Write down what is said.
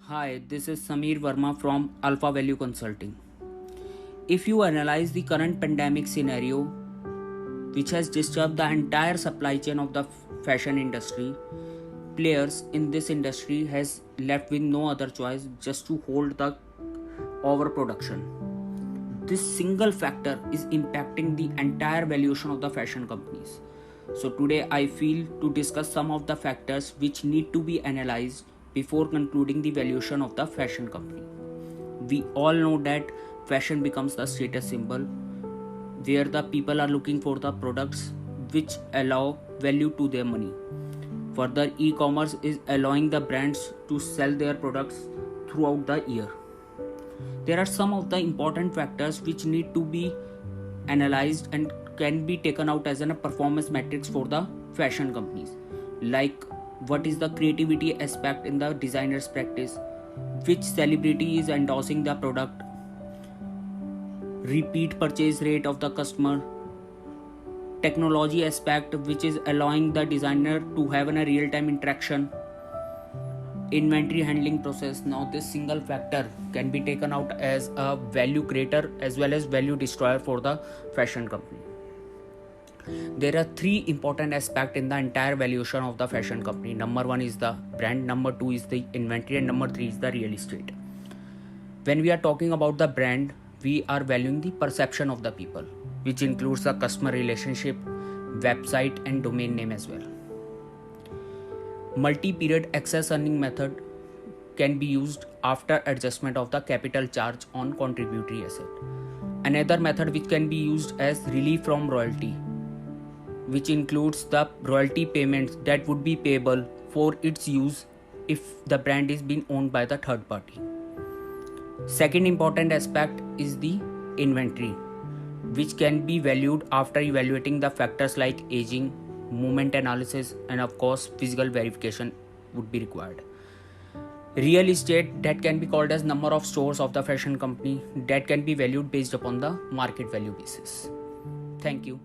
Hi, this is Samir Verma from Alpha Value Consulting. If you analyze the current pandemic scenario, which has disturbed the entire supply chain of the fashion industry, players in this industry has left with no other choice just to hold the overproduction. This single factor is impacting the entire valuation of the fashion companies. So today I feel to discuss some of the factors which need to be analyzed before concluding the valuation of the fashion company. We all know that fashion becomes the status symbol where the people are looking for the products which allow value to their money. Further, e-commerce is allowing the brands to sell their products throughout the year. There are some of the important factors which need to be analyzed and can be taken out as a performance metrics for the fashion companies, like what is the creativity aspect in the designer's practice, which celebrity is endorsing the product, repeat purchase rate of the customer, technology aspect which is allowing the designer to have a real-time interaction, inventory handling process. Now this single factor can be taken out as a value creator as well as value destroyer for the fashion company. There are three important aspects in the entire valuation of the fashion company. Number one is the brand, number two is the inventory, and number three is the real estate. When we are talking about the brand, we are valuing the perception of the people, which includes the customer relationship, website, and domain name as well. Multi-period excess earning method can be used after adjustment of the capital charge on contributory asset. Another method which can be used as relief from royalty, which includes the royalty payments that would be payable for its use if the brand is being owned by the third party. Second important aspect is the inventory, which can be valued after evaluating the factors like aging, movement analysis, and of course physical verification would be required. Real estate, that can be called as number of stores of the fashion company, that can be valued based upon the market value basis. Thank you.